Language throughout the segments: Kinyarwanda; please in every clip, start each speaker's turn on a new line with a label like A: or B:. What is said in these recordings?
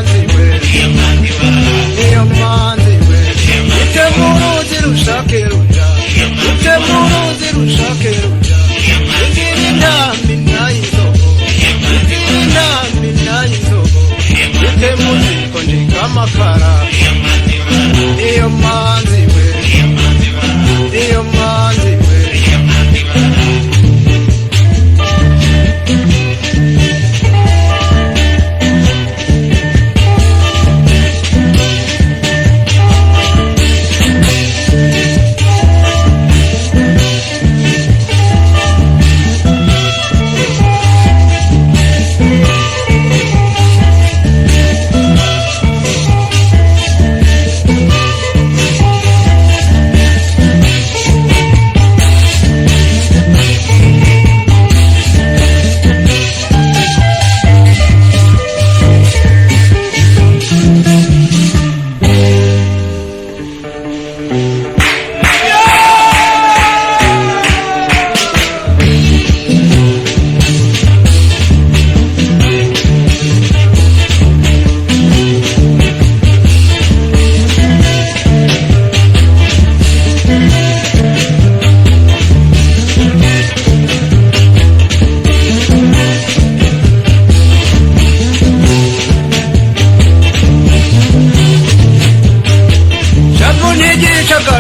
A: manzi we iyo manzi we ite muruzi rushake ruja ite muruzi rushake ruja igira intambi nayizogo igira intambi nayizogo ite muziko njikamakara iyo manzi we iyo manzi we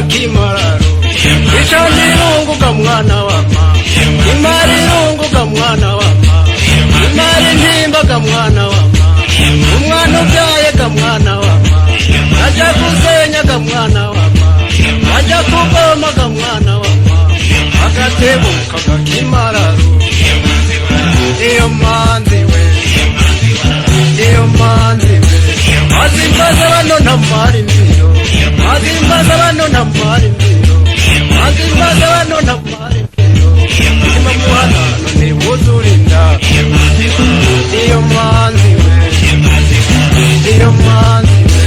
A: Kimararo ichanirunguka mwana wama imarirunguka mwana wama imari ntimbaga mwana wama umwana ubyaye ga mwana wama ajya kusenya ga mwana wama ajya kugoma ga mwana wama agatebuka ga Kimararo iyo manzi we iyo manzi we azimbaza bano ntamari mbiro azimbaza bano ntamari mbiro azimbaza bano ntamari mbiro ima muhanano ntibuzurinda iyo manzi we iyo manzi we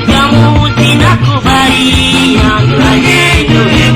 B: Kamu tidak kubayi yang lain.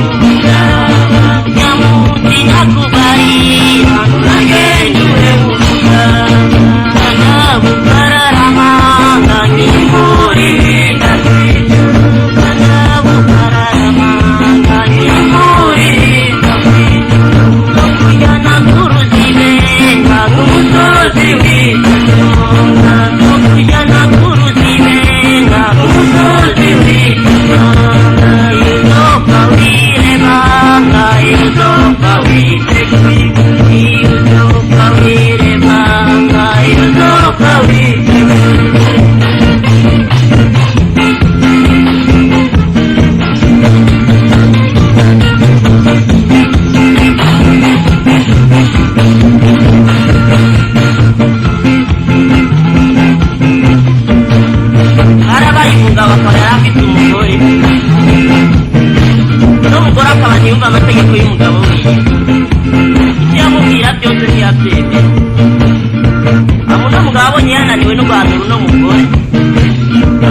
B: amategeko y'umugabo wiwe icyo yamubwira byose ntiyabyemera uno mugabo abonye yananiwe no guhanura uno mugore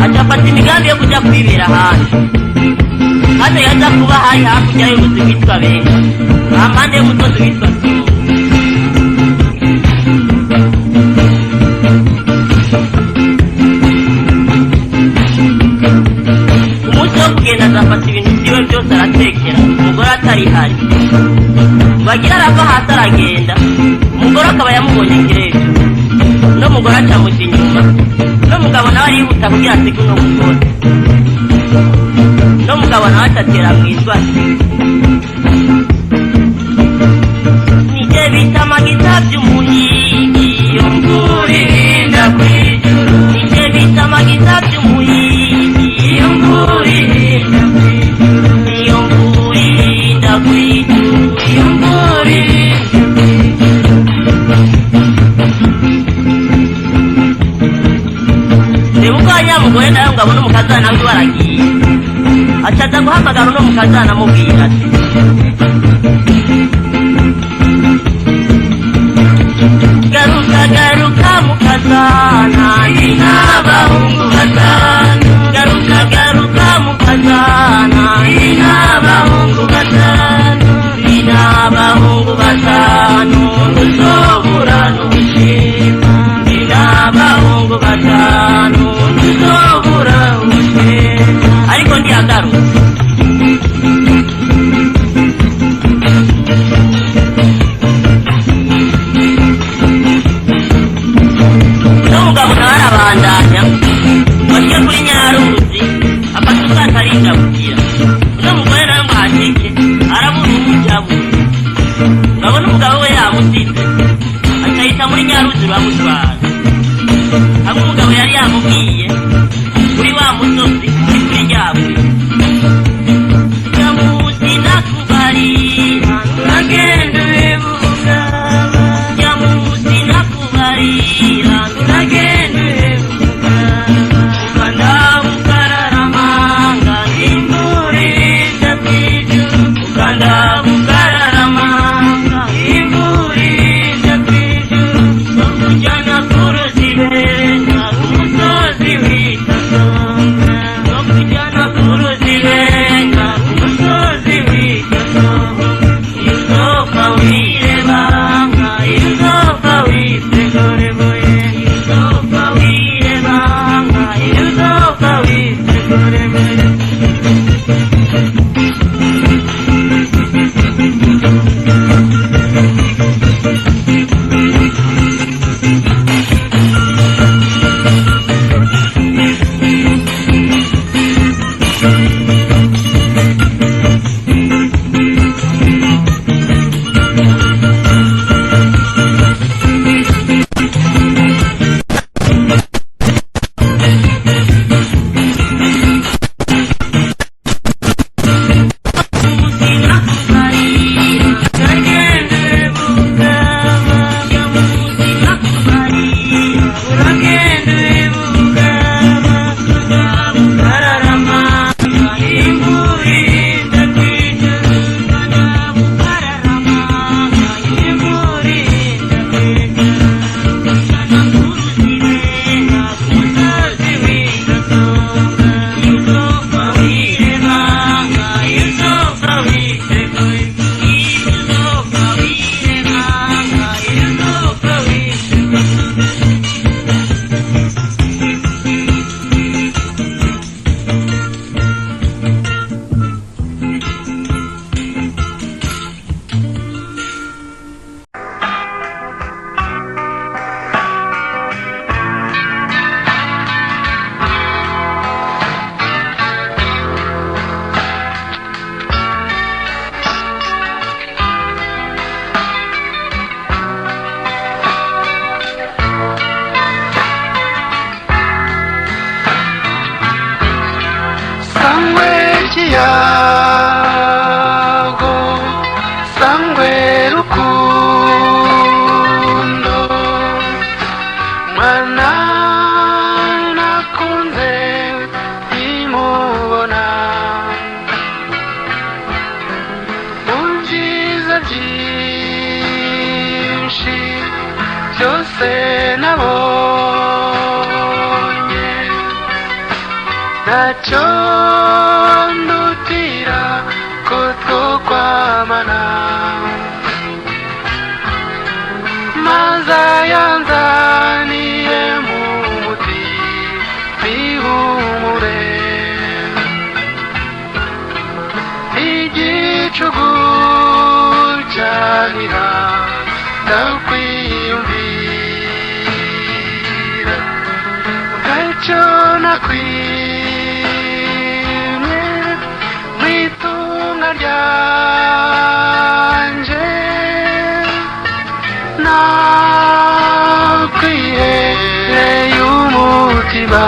B: aca afata imigambi yo kujya kwibera ahandi hano yaza kuba hari hakurya y'umuzi witwa Benga hampande y'umusozi witwa Songa. Umunsi wo kugenda azafata ibintu byiwe byose aratekera umugore atarihari bagira arava hasi aragenda umugore akaba yamubonye kirejo no mugore acamuja inyuma no mugabo nawe arihuta kugira asige uno mugore no mugabo nawe atatera mwizwa nije bita amagita by'umuhigi iyo mvura irinda kwijuru nije bita amagita by'umuhigi iyo mvura irinda kwijuru iyo mvura irinda kwijuru iyo mvura irinda mugore nayo ngabona umukazana we waragiye acaza guhamagara uno mukazana amubwira ati garuka garuka mukazana ndi n'abahungu batanu garuka garuka mukazana ndi n'abahungu batanu ndi n'abahungu batanu ntuzobura n'ubushima ndi n'abahungu batanu ntuzobura ubushima ariko ndiyagarutse n'umugabo nawe arabandanya wagiye kuri Nyaruzi afata ubwato arinjabukira uno mugore nawe ngo ahashike arabura umujabura urabona umugabo we yamusize acahita muri Nyaruzi uramutwara hamwe umugabo yari yamubwiye kuri wa musozi uri kuri Ryabuye Nyamusi nakubarira turagenda urebuga Nyamusi nakubarira turagenda urebuga ukanda ukararamanga imvura irinda kwijuru ukanda ukararamanga imvura irinda kwijuru bakujyana ku ruzi Benga umusozi
A: byose nabonye ntacyo ndutira ko twokwamana maze yanzaniye mu muti bihumure igicugu cyanira ndakwiyumvira ntacyo nakwimye mu itunga ryanje nakwihereye umutima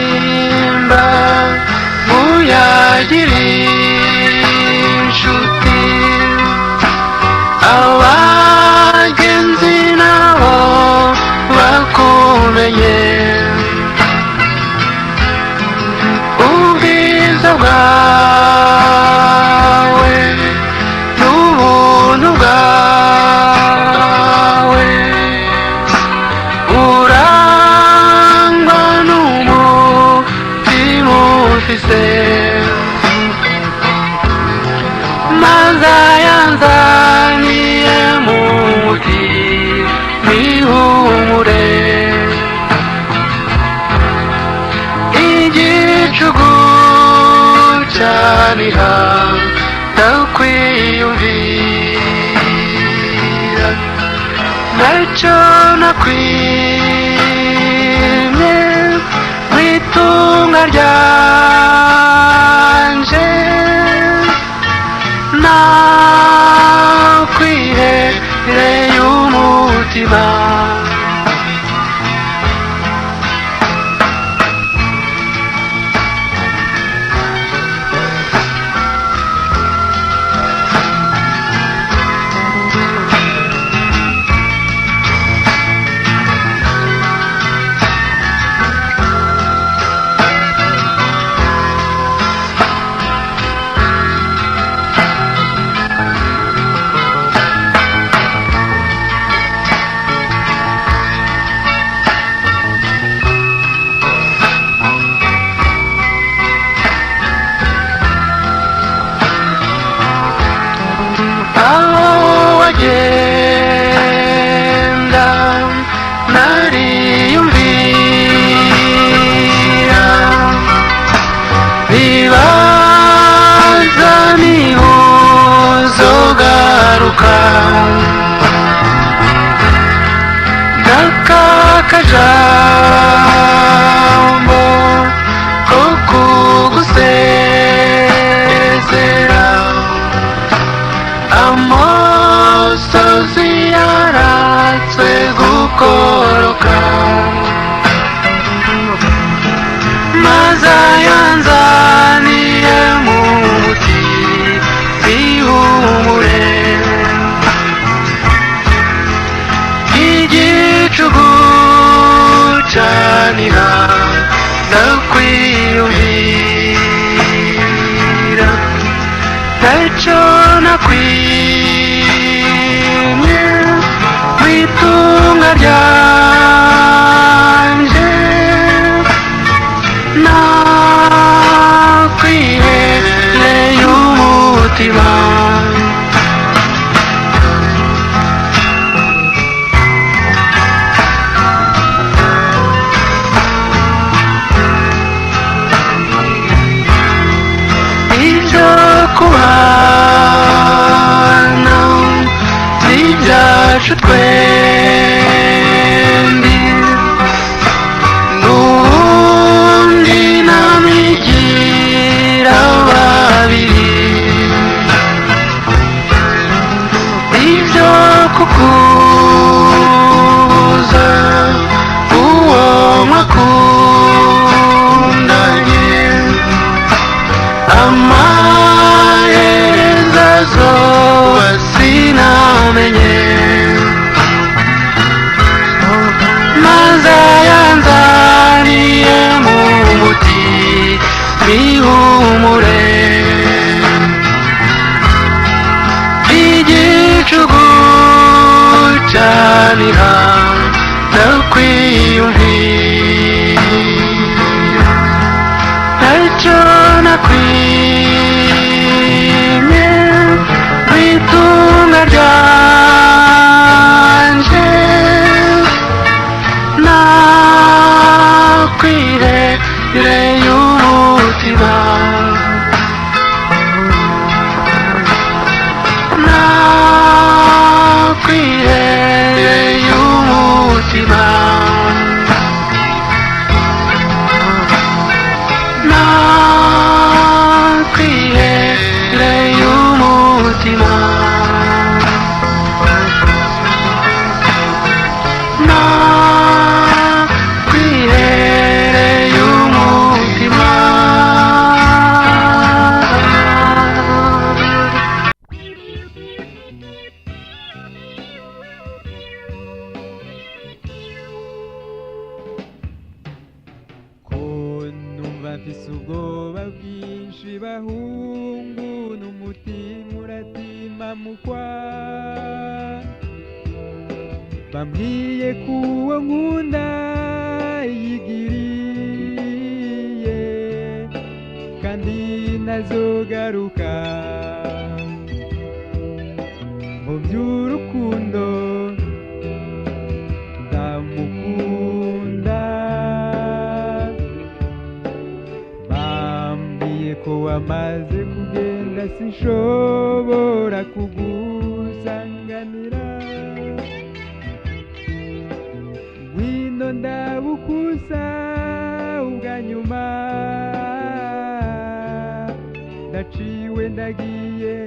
A: nimba muyagire inshuti abagenzi nabo bakumenye ubwiza bwawe n'ubuntu bwawe maze yanzaniye mu muti bihumure igicugu cyaniha ndakwiyumvira ntacyo nakwimye mu itunga ryanje nakwihereye umutima agenda nariyumvira bibaza niba uzogaruka ndakakajambo ko kugusezera amosozi yaratswe gukoroka maze yanzaniye mu muti bihumure igicugu cyanira ndakwiyumvira ntacyo nakwimye mu itunga ryanje nakwihereye umutima ibyo kubana n'ibyacu twese ndasubira ndakwiyumvira ntacyo nakwimye rw'itunga ryanje nakwirereye umutima nakwirereye umutima nakwirereye umutima nakwirereye umutima
C: mfise ubwoba bwinshi bahungu n'umutima uratima mukwa bambwiye kuwo nkunda yigiriye kandi nazogaruka mu by'urukundo ndamukunda ko wamaze kugenda sinshobora kugusanganira ngwino ndabukusa ubwa nyuma ndaciwe ndagiye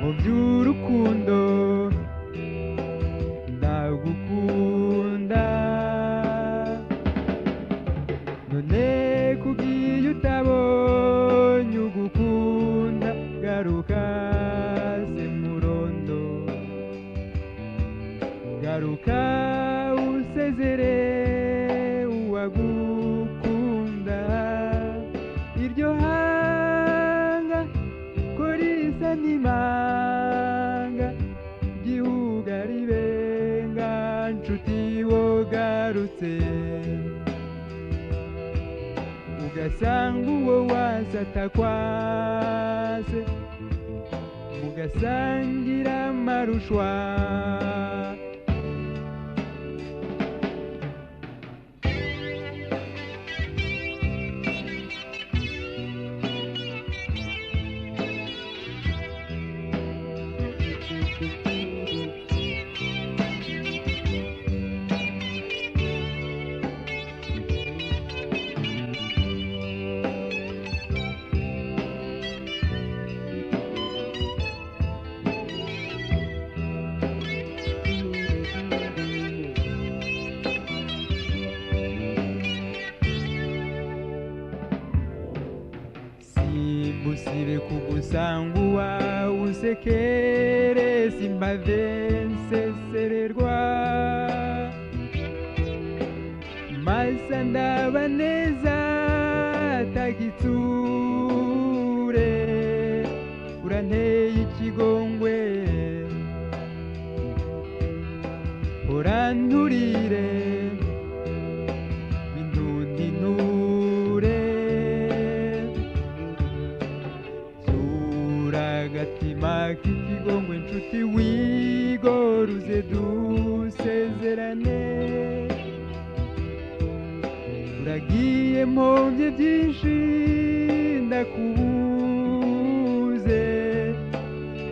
C: mu by'urukundo ndagukunda none kugiye utabonye ugukunda garuka se murondo garuka usezere uwagukunda iryo hanga ko risa n'imanga gihuga ribenga nshuti wogarutse ugasanga uwo wasata kwase mugasangira amarushwa simbusire kugusanga uwawe usekere simbave nsesererwa masa ndaba neza tagitsure uranteye ikigongwe uranturire bindundinure agatima k'ikigongwe nshuti wigoruze dusezerane uragiye mpomvye byinshi ndakubuze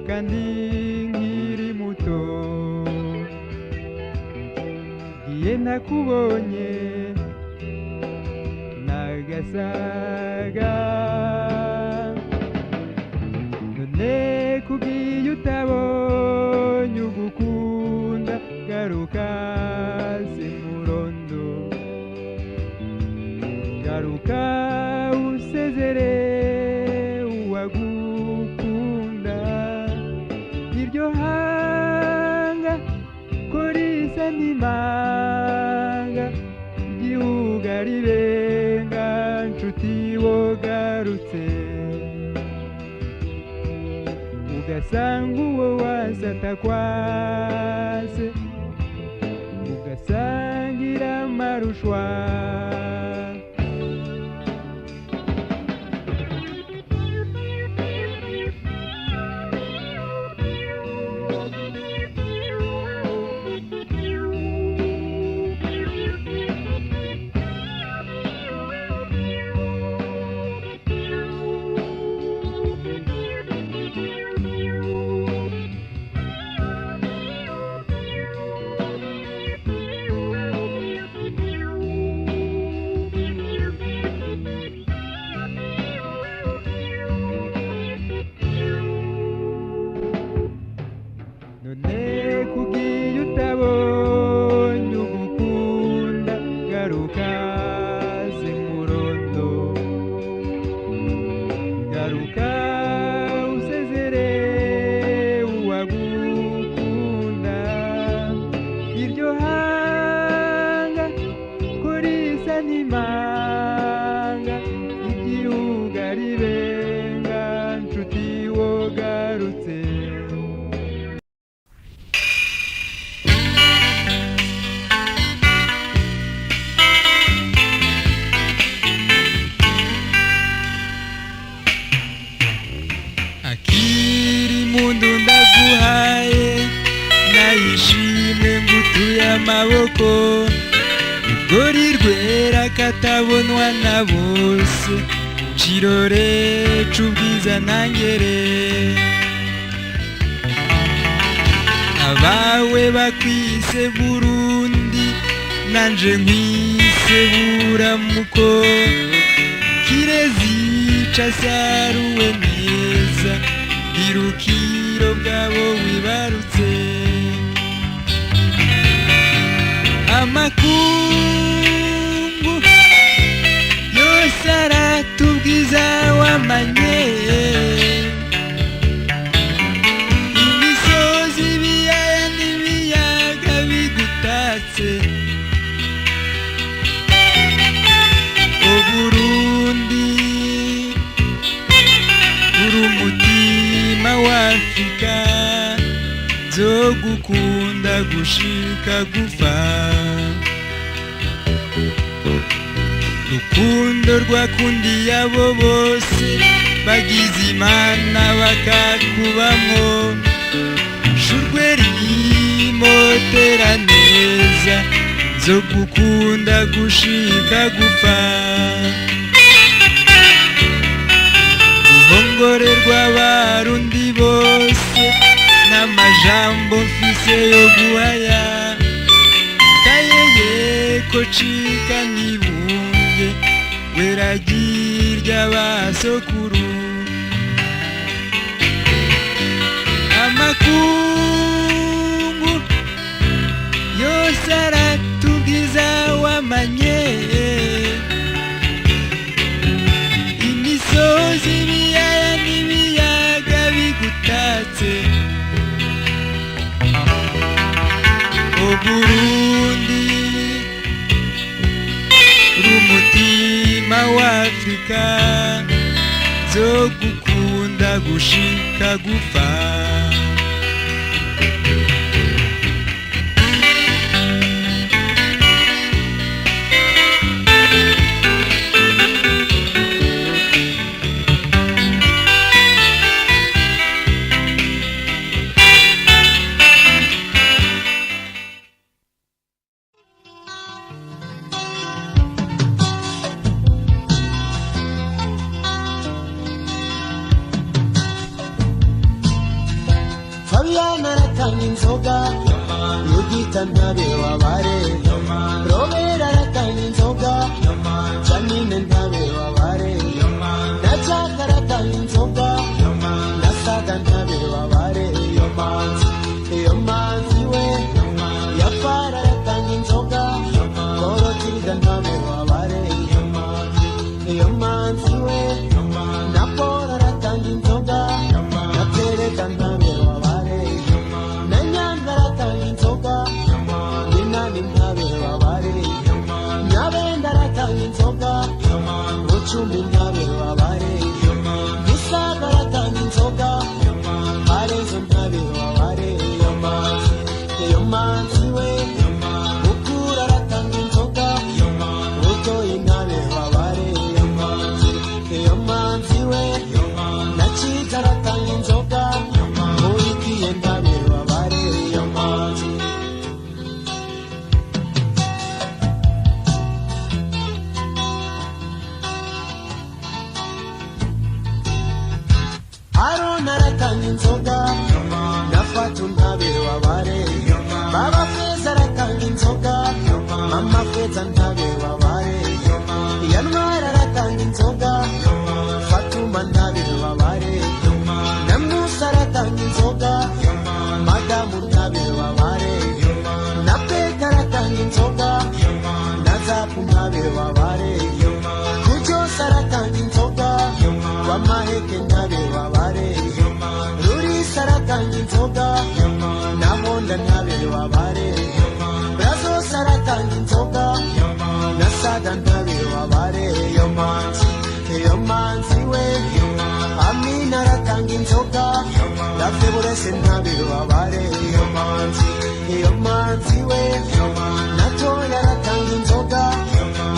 C: kandi nkiri muto giye nakubonye nagasaga kugiye utabonye ugukunda garuka se murondo garuka usezere uwagukunda iryo hanga ko risa n'imanga igihuga ribenga nshuti wogarutse ugasanga uwo wasata kwase mugasangira amarushwa none kugiye utabonye ugukunda garuka zimurondo garuka usezere uwagukunda iryo hanga ko risa n'imanga igihugu ari benga nshuti wogarutse akiri mundu ndaguhaye nayishimwe ngutuye amaboko urugori rwera katabonwa na bose cirore c'ubwiza ntangere abawe bakwise Burundi nanje nkwise buramuko kirezi casaruwe neza irukiro bwabo wibarutse amakungu yose aratubwiza wamanye imisozi ibiyaya n'ibiyaga bigutatse Burundi uri umutima w'Afrika zo gukunda gushika gupfa rukundo rwakundiye abo bose bagize imana bakakubamwo shurwe rimotera neza zo gukunda gushika gupfa ruhongore rw'abarundi bose n'amajambo mfise yo guhaya kayeye ko cika nibunge weragirya basokuru amakungu yose aratubwiza wamanye imisozi ibiyaya n'ibiyaga bigutatse Burundi rumutima w'Afrika zo gukunda gushika gupfa
D: Fabiana aratanga inzoga Yudita ntabe wabare Robera aratanga inzoga Janine ntabe wabare Nachaka aratanga inzoga Nasaga ntabe wabare Iyo manzi we Yafara aratanga inzoga Korotilda ntabe wabare Iyo manzi we Napora aratanga inzoga Napereka ntabe wabare Nanyanga aratanga inzoga Ninani ntabe wabare Nyabenda aratanga inzoga Bucumbi ntabe wabare Misaga aratanga inzoga Hare manzi we ukura aratanga inzoga utoye intabe wabare iyo manzi we naciza aratanga inzoga uyigiye ntabe wabare iyo manzi Arona aratanga inzoga nafata untabe wabare baba Feza aratanga inzoga mama Feza ntabe wabare Yanwara aratanga inzoga Fatuma ntabe wabare na Musa aratanga inzoga Madamu ntabe wabare na Peta aratanga inzoga na Zapu ntabe wabare Kujosa aratanga inzoga Wamaheke ntabe wabare Rurisa aratanga inzoga na Honda ntabe wabare Brazos aratanga inzoga na Sada ntabe wabare iyo manzi we Amina aratanga inzoga na Feburese ntabe wabare iyo manzi we Natoya aratanga inzoga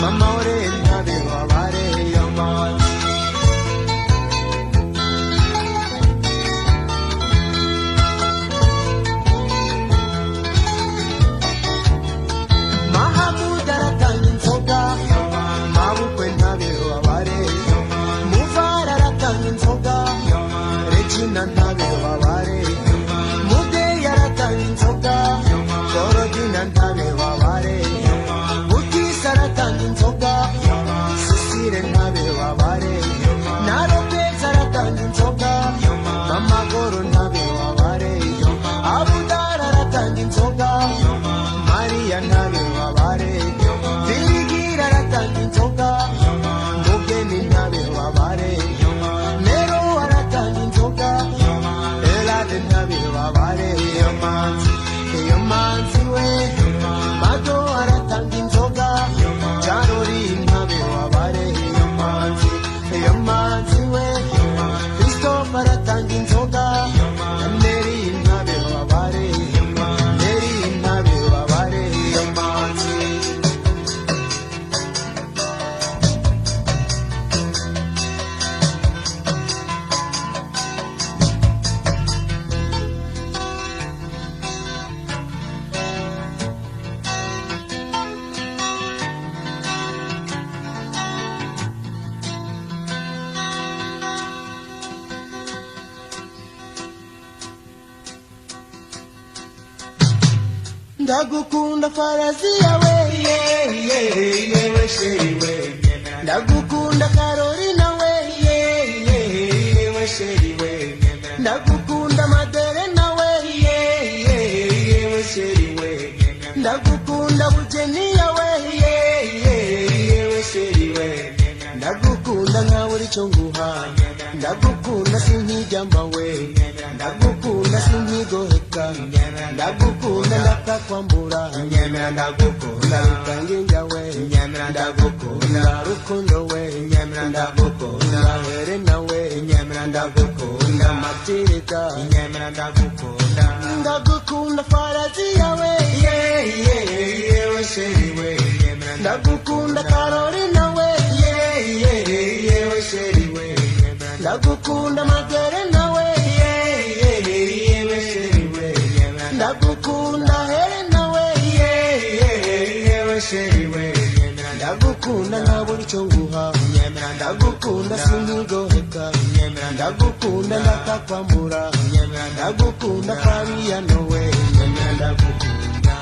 D: Mama Ore ntabe wabare iyo manzi Mahamud aratanga inzoga Mabukwe ntabe wabare Muvara aratanga inzoga Regina ntabe wabare Mudeyi aratanga inzoga Korodina ntabe wabare Mutisa aratanga inzoga Cecile ntabe wabare na Lopez aratanga inzoga Mama Goro ntabe wabare Abudara aratanga inzoga Maria ntabe wabare Virigira aratanga inzoga Mugeni ntabe wabare Nero aratanga inzoga Elade ntabe wabare iyo manzi we Mado aratanga inzoga Jarori ntabe wabare iyo manzi we Christophe aratanga inzoga Neri ntabe wabare Neri ntabe wabare iyo manzi Ndagukunda farazi yawe yewe sheri we Ndagukunda Carolina we yewe sheri we Ndagukunda Maderena we yewe sheri we Ndagukunda Bugenia we yewe sheri we Ndagukunda nka buri cyo nguha Ndagukunda sinkijamba we Ndagukunda sinkigoheka Ndagukunda ndakakwambura Ndagukunda rutanginga we Ndagukunda rukundo we Ndagukunda Helena we Ndagukunda Matilda Ndagukunda Farazia we yewe sheri we Ndagukunda Carolina we yewe sheri we Ndagukunda Magerena we yewe sheri we Ndagukunda Helena we yewe sheri we Ndagukunda nka buri cyo nguha Ndagukunda sinkigoheka Ndagukunda ndakakwambura Ndagukunda Fabiano we Ndagukunda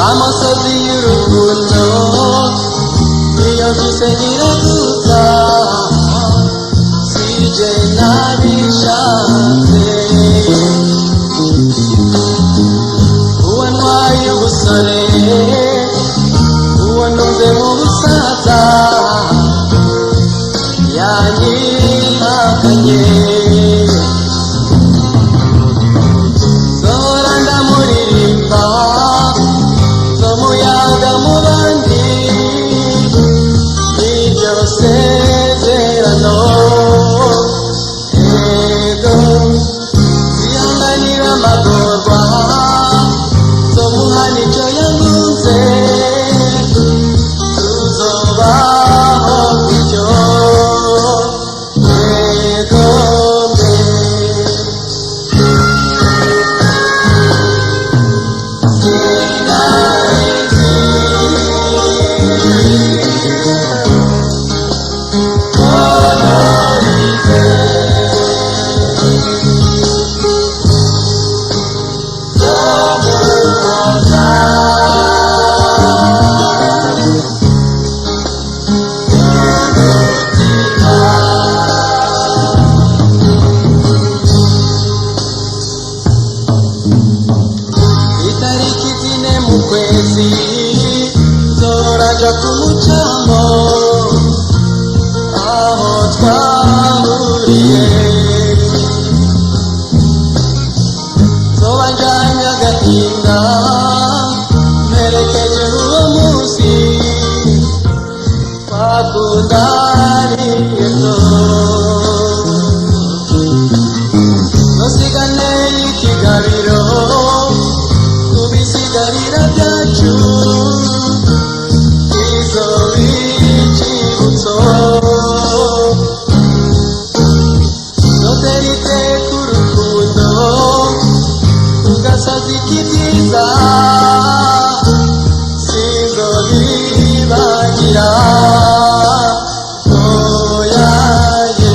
D: amosozi y'urukundo iyo mfise nyiragusa sije nabishatse uwo ntwaye ubusore uwo ntunze mu busaza yanyihakanye zora ndamuririmba zomuyaga mu bandi iryo sezerano ego zihanganira amagorwa zomuha n'icyo yankunze tuzobaho gutyo ego mbe itariki zine mu kwezi zoraja ku mucamo aho twahuriye zoba njanye agahinda mperekeje uwo munsi twakundaniye nosigane y'ikigabiro kubisigarira byacu izo bicibutso zoterite ku rukundo ugasazi k'ibyiza sizo bibagira oyaye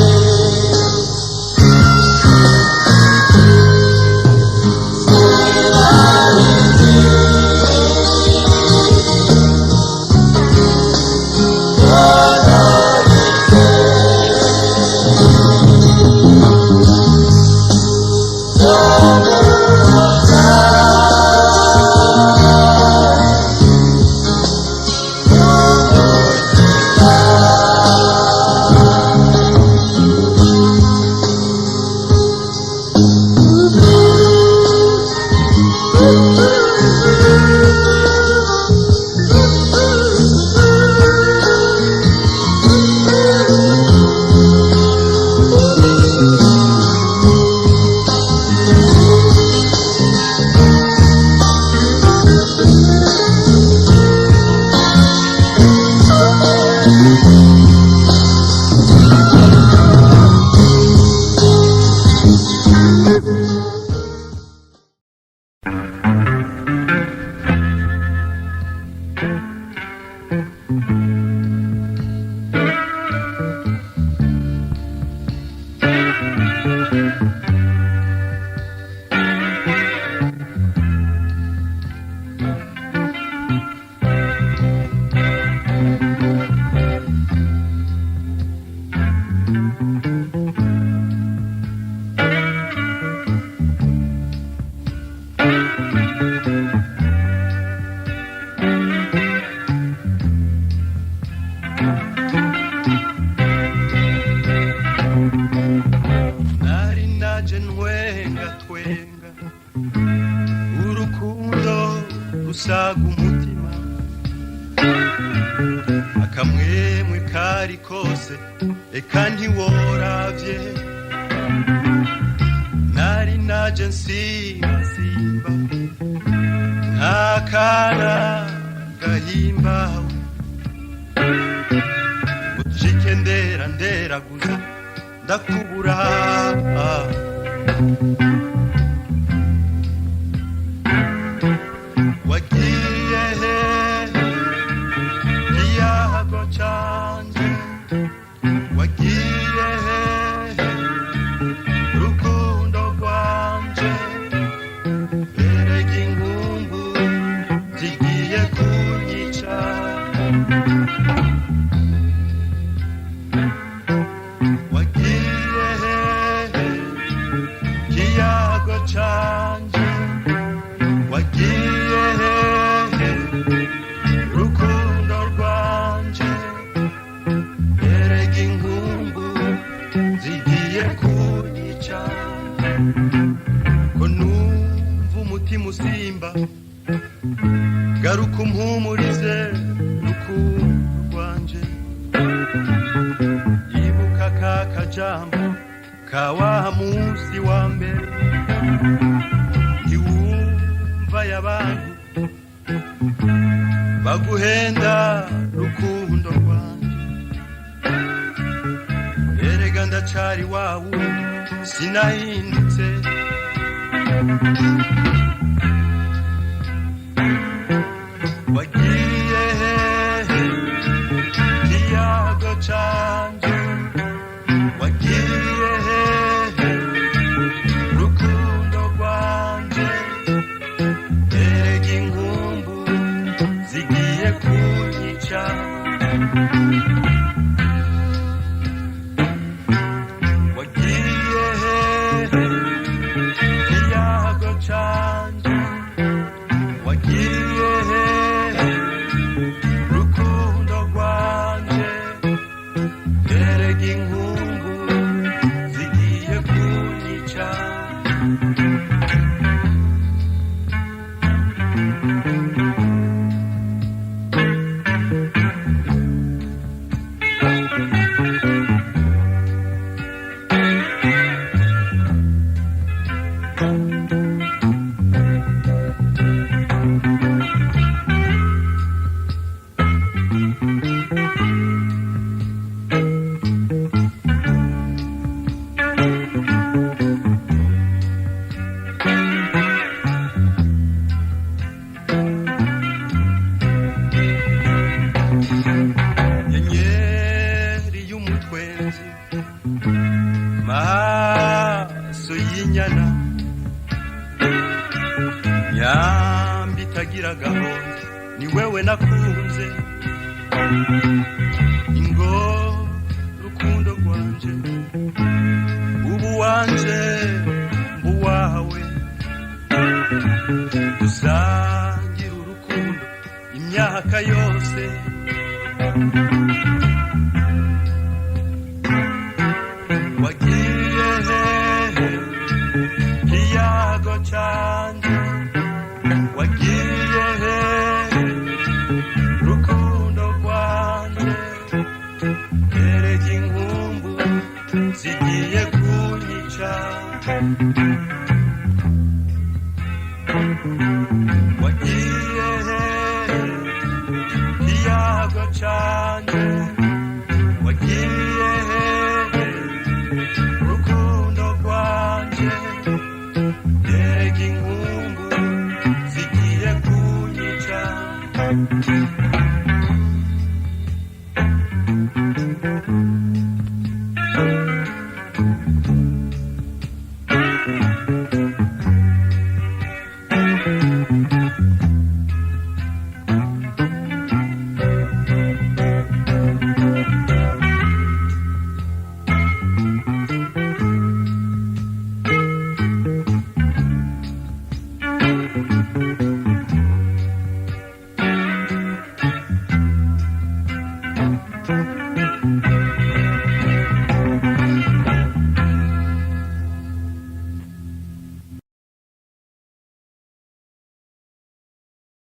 D: nari naje ntwenga twenga urukundo rusaga umutima akamwemwe kari kose eka ntiworavye nari naje nsimba nk'akana gahimbawe ucike nderaguza ndakubura wagiye he iyago canje wagiye he rukundo rwanje erega inkumbu zigi garuka umpumurize rukundo rwanje ibuka ka kajambo ka wa musi wa mbere ntiwumva y'abantu baguhenda rukundo rwanje erega ndacari wawu sinahindutse wagiye hehe kiyago canje wagiye hehe rukundo rwanje erega inkumbu zigiye kunyica wagiye hehe kiyago canje wagiye hehe rukundo rwanje erega inkumbu zigiye kunyica nyenyeri y'umutwenzi maso y'inyana nyambi itagira gahunda ni wewe nakunze ingo rukundo rwanje ubu wanje mbu wawe dusangira urukundo imyaka yose wagiye hehe kiyago canje wagiye hehe rukundo rwanje erega inkumbu zigiye kunyica wagiye hehe kiyago canje wagiye hehe rukundo rwanje erega inkumbu zigiye kunyica